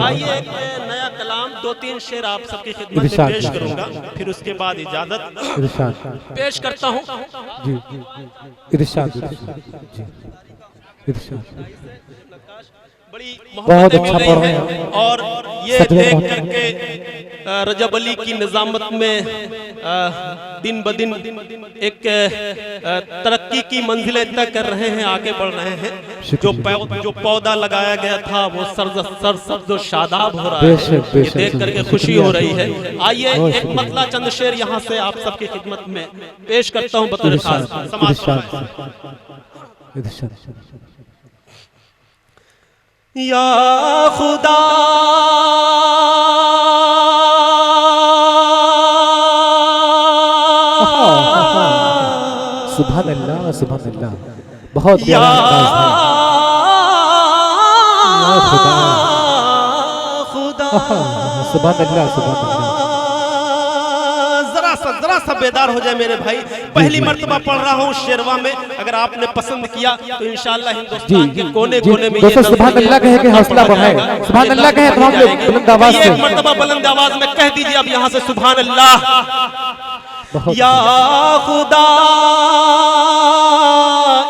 آئیے ایک نیا کلام دو تین شعر آپ سب کی خدمت میں پیش کروں گا، پھر اس کے بعد اجازت پیش کرتا ہوں. جی ارشاد جی ارشاد بڑی محبتیں مل رہی ہیں اور یہ دیکھ کر کے رجب علی کی نظامت میں دن بدن ایک ترقی کی منزلیں طے کر رہے ہیں، آگے بڑھ رہے ہیں. جو پودا لگایا گیا تھا وہ سرسبز و شاداب ہو رہا ہے، یہ دیکھ کر کے خوشی ہو رہی ہے. آئیے ایک مطلع چند شعر یہاں سے آپ سب کی خدمت میں پیش کرتا ہوں بطور خاص. یا خدا سبحان اللہ سبحان اللہ، بہت پیارا انداز ہے. یا خدا سبحان اللہ سبحان اللہ. ذرا سا بیدار ہو جائے میرے بھائی، پہلی مرتبہ پڑھ رہا ہوں شیروا میں. اگر آپ نے پسند کیا تو انشاءاللہ ہندوستان کے کونے کونے میں دوستو سبحان اللہ کہے کہ حوصلہ بڑھائے، سبحان اللہ کہے تو ہم لوگ بلند آواز سے ایک مرتبہ بلند آواز میں کہہ دیجئے اب یہاں سے سبحان اللہ. یا خدا،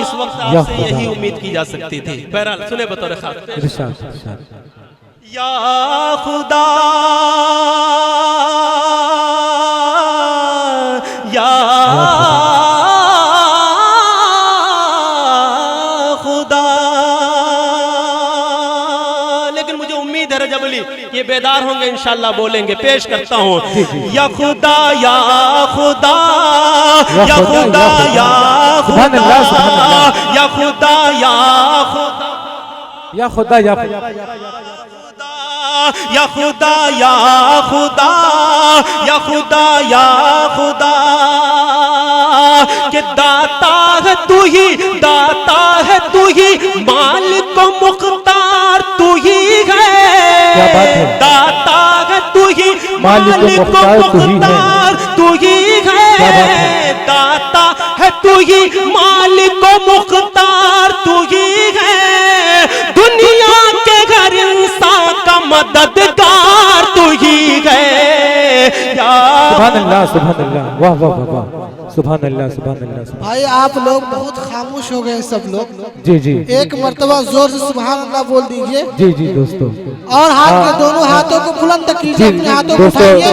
اس وقت آپ سے یہی امید کی جا سکتی تھی. بہرحال سنیں بطور خاص. یا خدا یا خدا. لیکن مجھے امید ہے رجب علی یہ بیدار ہوں گے، انشاءاللہ بولیں گے. پیش کرتا ہوں. یا خدا یا خدا یا خدا یا خدا یا خدا یا خدا یا خدا یا خدا یا خدا یا خدا یا خدا یا خدا کہ داتا ہے تو ہی، داتا ہے تو ہی، مالک و مختار تو ہی ہے. داتا ہے تو ہی، مالک و مختار تو ہی ہے. داتا ہے تو ہی، مالک و مختار تو ہی ہے. دنیا کے گھر انسان کا مددگار تو ہی ہے. سبحان اللہ سبحان اللہ، واہ واہ واہ، سبحان اللہ سبحان اللہ. بھائی آپ لوگ بہت خاموش ہو گئے سب لوگ. جی جی ایک مرتبہ زور سے سبحان اللہ بول دیجئے. جی جی دوستو، اور ہاتھ کے دونوں ہاتھوں کو بلند کیجئے، اپنے ہاتھوں کو دوستو اٹھائیے.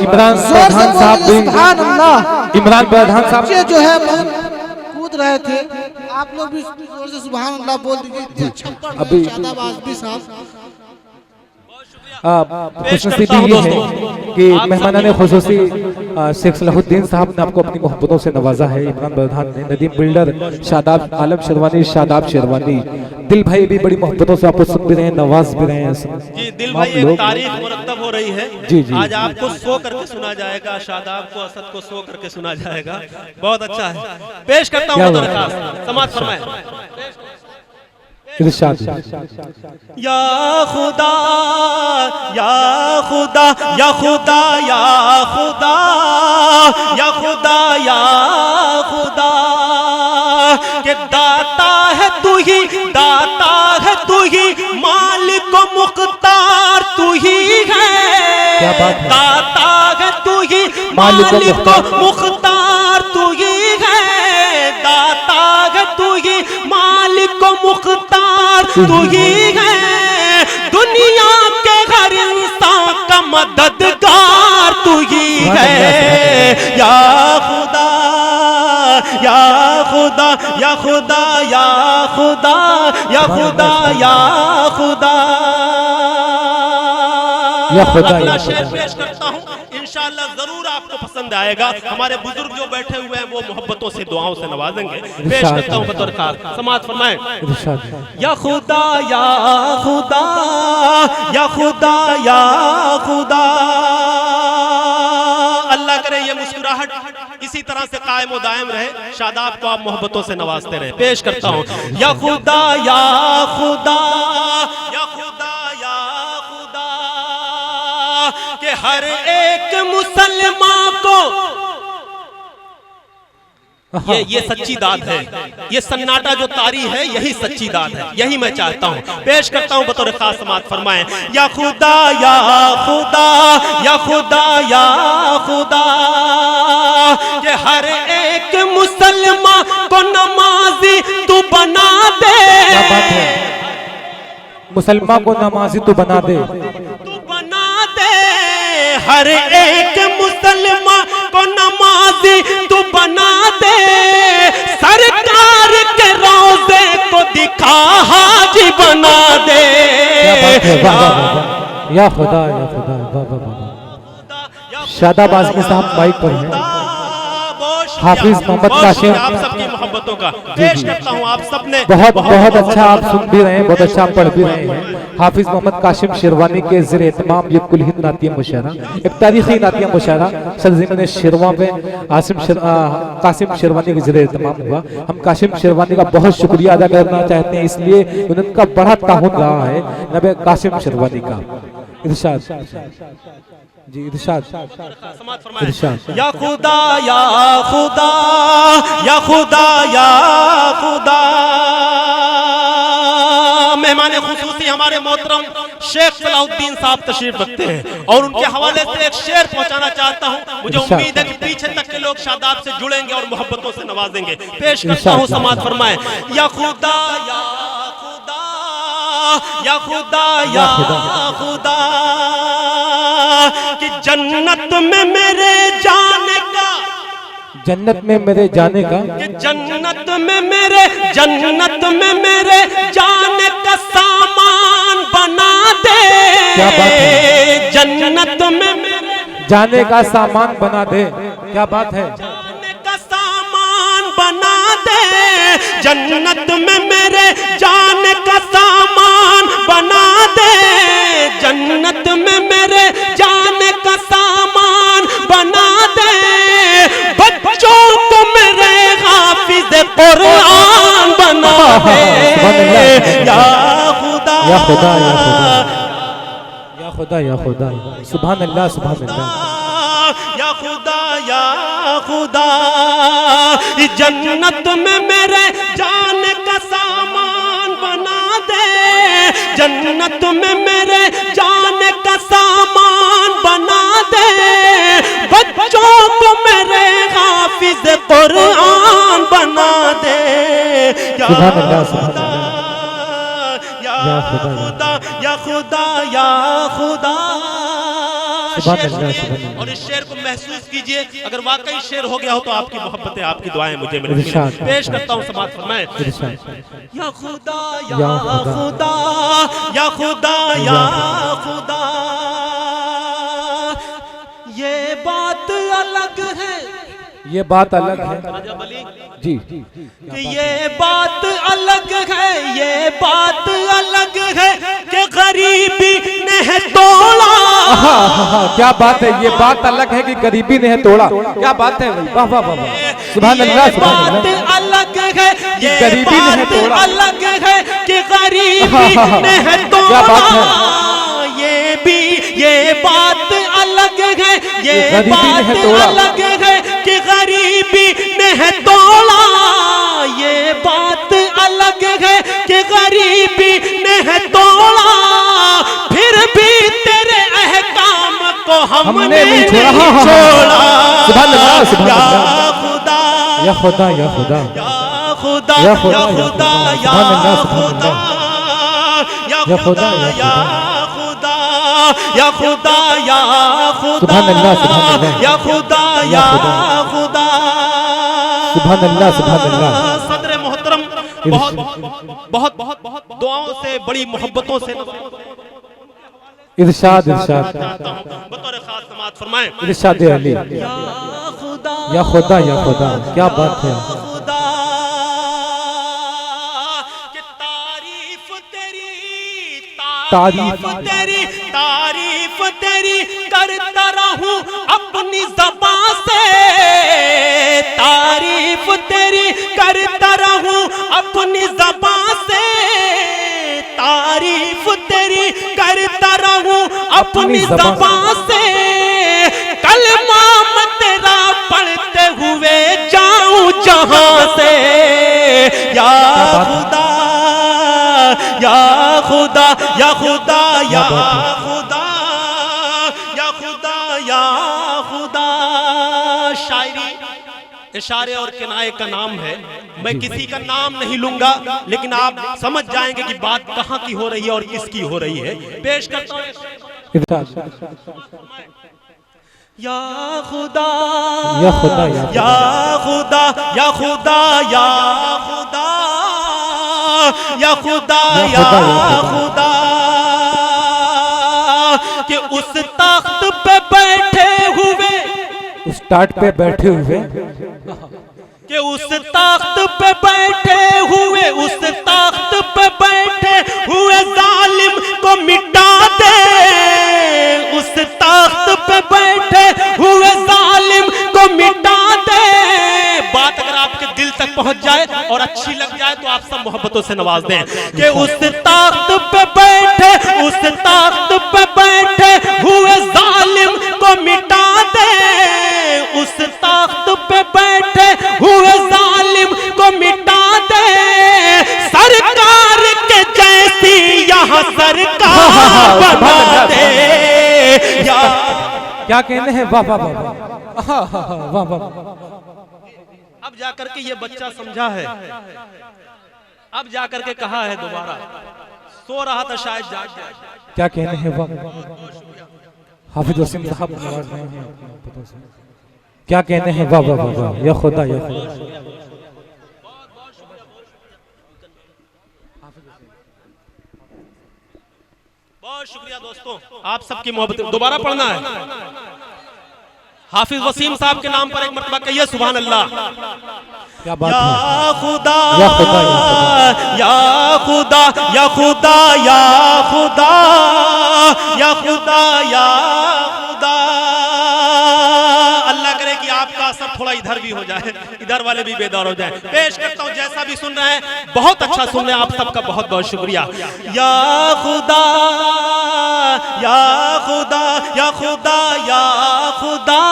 عمران زور سے پردھان صاحب بولیے سبحان اللہ. عمران پردھان صاحب بچے جو ہے بہت کود رہے تھے، آپ لوگ بھی زور سے سبحان اللہ بول دیجئے. چھپڑ ابھی شاداب آزمی صاحب. خوش نصیبی یہ ہے کہ مہمانان خصوصی شیخ صلاح الدین صاحب نے آپ کو اپنی محبتوں سے نوازا ہے. عمران پردھان نے، ندیم بلڈر، شاداب عالم شیروانی، شاداب شیروانی، دل بھائی بھی بڑی محبتوں سے آپ کو سن بھی رہے ہیں، نواز بھی رہے ہیں. جی دل بھائی ایک تاریخ مرتب ہو رہی ہے. جی جی آج آپ کو سو کر کے سنا جائے گا، شاداب کو، اسد کو سو کر کے سنا جائے گا. بہت اچھا ہے. پیش کرتا ہوں بطور خاص. سماعت فرمائیں. ارشاد. یا خدا یا خدا یا خدا یا خدا یا خدا یا خدا کہ داتا ہے تو ہی، داتا ہے تو ہی، مالک و مختار تو ہی ہے. داتا ہے تو ہی، مالک و مختار تو ہی ہے. داتا ہے تو ہی، مالک و مختار تو ہی ہے. دنیا کے ہر انسان کا مددگار تو ہی ہے. یا خدا یا خدا یا خدا یا خدا یا خدا یا خدا. اپنا شعر پیش کرتا ہوں، انشاءاللہ ضرور آپ کو پسند آئے گا. ہمارے بزرگ جو بیٹھے ہوئے ہیں وہ محبتوں سے دعاؤں سے نوازیں گے. پیش کرتا ہوں بطور خاص. سماعت فرمائیں. یا خدا یا خدا یا خدا یا خدا. اللہ کرے یہ مسکراہٹ اسی طرح سے قائم و دائم رہے. شاداب کو آپ محبتوں سے نوازتے رہے. پیش کرتا ہوں. یا خدا یا خدا یا خدا یا خدا کہ ہر ایک مسلمان کو یہ سچی داد ہے، یہ سناٹا جو طاری ہے یہی سچی داد ہے، یہی میں چاہتا ہوں پیش کرتا ہوں بطور خاص سماعت فرمائیں یا خدا یا خدا یا خدا یا خدا کہ ہر ایک مسلمان کو نمازی تو بنا دے، کیا بات ہے، مسلمان کو نمازی تو بنا دے، تو بنا دے ہر ایک مسلمان کو نمازی تو بنا دے، سرکار کے روزے کو دکھا حاجی بنا دے، یا خدا یا خدا، واہ واہ واہ۔ شاداب آزمی صاحب مائک پر ہیں، حافظ محمد قاسم، آپ سب کی محبتوں کا پیش کرتا ہوں، آپ سب نے بہت اچھا آپ سن بھی رہے ہیں، بہت اچھا آپ پڑھ بھی رہے ہیں۔ حافظ محمد قاسم شیروانی کے زیر اہتمام یہ کل ہند نعتیہ مشاعرہ، ایک تاریخی نعتیہ مشاعرہ سرزمین شیرواں پہ قاسم شیروانی کے زیر اہتمام ہوا۔ ہم قاسم شیروانی کا بہت شکریہ ادا کرنا چاہتے ہیں، اس لیے ان کا بڑا تعاون رہا ہے جناب قاسم شیروانی کا۔ ارشاد جی، ارشاد یا خدا یا خدا یا خدا یا خدا۔ مہمان خصوصی ہمارے محترم شیخ صلاح الدین صاحب تشریف رکھتے ہیں اور ان کے حوالے سے ایک شعر پہنچانا چاہتا ہوں، مجھے امید ہے کہ پیچھے تک کے لوگ شاداب سے جڑیں گے اور محبتوں سے نوازیں گے۔ پیش کرتا ہوں، سماعت فرمائیں یا خدا یا خدا یا خدا یا خدا کہ جنت میں میرے جانے کا، جنت میں میرے جانے کا، کہ جنت میں میرے جانے کا سامان بنا دے، کیا بات ہے، جنت میں میرے جانے کا سامان بنا دے، کیا بات ہے، جانے کا سامان بنا دے، جنت میں میرے جانے کا سامان بنا دے، جنت میں میرے جانے کا سامان بنا دے، بچوں کو میرے حافظ قرآن بنا دے، یا خدا یا خدا یا خدا یا خدا یا خدا، سبحان اللہ سبحان اللہ، یا خدا یا خدا جنت میں میرے جانے کا سامان بنا دے، جنت میں میرے جانے کا سامان بنا دے، بچوں کو میرے حافظ قرآن بنا دے، یا خدا یا خدا یا خدا یا خدا۔ اور اس شعر کو محسوس کیجئے، اگر واقعی شعر ہو گیا ہو تو آپ کی محبتیں، آپ کی دعائیں مجھے ملیں۔ پیش کرتا ہوں، سماعت فرمائیں یا خدا یا خدا یا خدا یا خدا، یہ بات الگ ہے، یہ بات الگ ہے جی، کہ یہ بات الگ ہے، یہ بات الگ ہے کہ غریبی نے ہے توڑا، کیا بات ہے، یہ بات الگ ہے کہ غریبی نے ہے توڑا، کیا بات ہے، واہ واہ واہ، سبحان اللہ سبحان اللہ، یہ بات الگ ہے، یہ غریبی نے ہے توڑا، بات الگ ہے کہ غریبی نے ہے توڑا، یہ بات الگ ہے، یہ بات الگ ہے کہ غریبی نے ہے توڑا، یہ بات الگ ہے کہ غریبی نے ہے توڑا، پھر بھی تیرے احکام کو ہم نے نہیں چھوڑا، سبحان اللہ سبحان اللہ، یا خدا یا خدا یا خدا یا یا خدا خدا یا خدا یا خدا یا خدا یا خدا یا خدا سبحان اللہ سبحان اللہ، یا خدا یا خدا، سبحان اللہ سبحان اللہ۔ صدر محترم بہت دعاؤں سے، بڑی محبتوں سے ارشاد ارشاد بطور خاص سماعت فرمائیں ارشاد علی، یا خدا یا خدا یا خدا، کیا بات ہے، خدا کہ تعریف تیری کرتا رہوں اپنی زبان سے، تعریف تیری کرتا رہوں اپنی زبان سے، تعریف تیری کرتا رہوں اپنی زبان سے، کلمہ میں تیرا پڑھتے ہوئے جاؤں جہاں سے یا خدا یا خدا یا خدا یا خدا یا خدا یا خدا. شاعری اشارے اور کنائے کا نام ہے. میں کسی کا نام نہیں لوں گا لیکن آپ سمجھ جائیں گے کہ بات کہاں کی ہو رہی ہے اور کس کی ہو رہی ہے. پیش کرتا ہوں یا خدا یا خدا یا خدا یا خدا یا خدا یا خدا یا خدا کہ اس تخت پہ بیٹھے ہوئے اس ٹاٹ پہ بیٹھے ہوئے کہ اس تخت پہ بیٹھے ہوئے اس تخت پہ بیٹھے ہوئے ظالم کو مٹا دے. اس تخت پہ بیٹھے ہوئے ظالم کو مٹا دے. بات اگر آپ کے دل تک پہنچ جائے اور اچھی لگ جائے تو آپ سب محبتوں سے نواز دیں کہ اس تخت پہ بیٹھے اس تخت پہ بیٹھے ہوئے ظالم کو مٹا دے. اس تخت پہ بیٹھے ہوئے ظالم کو مٹا دے. سرکار کے جیسی یہاں سرکار بنا دے. کیا کہنے ہیں واہ واہ واہ واہ واہ. اب جا کر کے یہ بچہ سمجھا ہے اب جا کر کے کہا ہے دوبارہ. سو رہا تھا شاید جاگ جائے. کیا کہنے ہیں واہ. حافظ وسیم صاحب نواز رہے ہیں. کیا کہنے ہیں واہ واہ واہ یا خدا یا خدا. بہت شکریہ دوستوں آپ سب کی محبت. دوبارہ پڑھنا ہے. حافظ وسیم صاحب کے نام پر ایک مرتبہ کہیے سبحان اللہ. کیا بات یا ہے. خدا یا خدا یا خدا یا خدا یا خدا یا خدا یا خدا. اللہ کرے کہ آپ کا اثر تھوڑا ادھر بھی ہو جائے ادھر والے بھی بیدار ہو جائیں. پیش کرتا ہوں جیسا بھی سن رہے ہیں بہت اچھا سن رہے ہیں آپ سب کا بہت بہت شکریہ. یا خدا یا خدا یا خدا یا خدا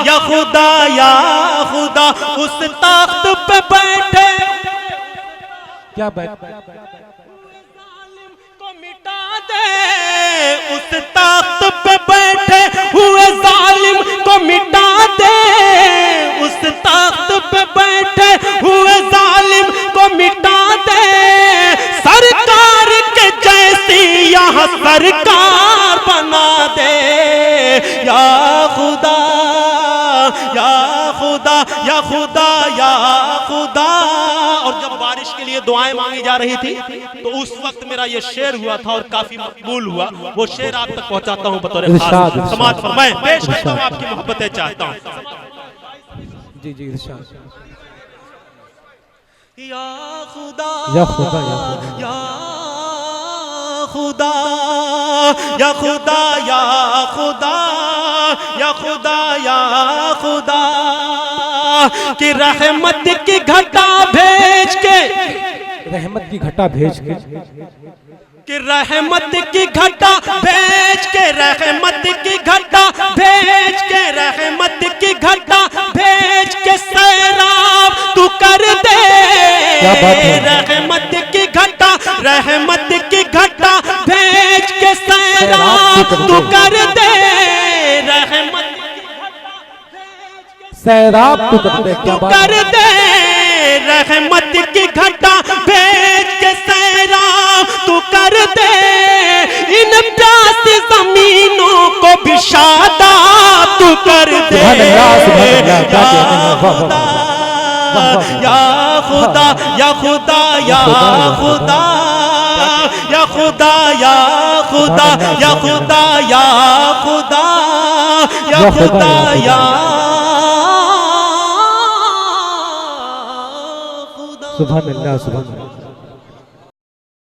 یا خدا یا خدا. اس تخت پہ بیٹھے کیا بات. ظالم کو مٹا دے. اس تخت پہ بیٹھے ہوئے ظالم کو مٹا دے. اس تخت پہ بیٹھے ہوئے ظالم کو مٹا دے. سرکار کے جیسی یہاں سرکار بنا دے. یا خدا یا خدا یا خدا یا خدا. اور جب بارش کے لیے دعائیں مانگی جا رہی تھی تو اس وقت میرا یہ شعر ہوا تھا اور کافی مقبول ہوا. وہ شعر آپ تک پہنچاتا ہوں بطور خاص. سماعت فرمائیں. پیش کرتا ہوں آپ کی محبتیں چاہتا ہوں. جی جی ارشاد. یا خدا یا خدا یا خدا یا خدا یا خدا یا خدا یا خدا کہ رحمت کی گھٹا بھیج کے رحمت کی گھٹا بھیج کے کہ رحمت کی گھٹا بھیج کے رحمت کی گھٹا بھیج کے رحمت کی گھٹا بھیج کے سیراب تو کر دے. رحمت کی گھٹا رحمت کی گھٹا بھیج کے سیراب تو کر دے. رحمت سیراب تو کر دے. رحمت کی گھٹا بھیج کے سیراب تو کر دے. ان پیاسی زمینوں کو بھی شاداب تو کر دے. یا خدا یا خدا یا خدا یا خدا یا خدا یا خدا یا خدا یا خدا یا سبحان اللہ سبحان اللہ.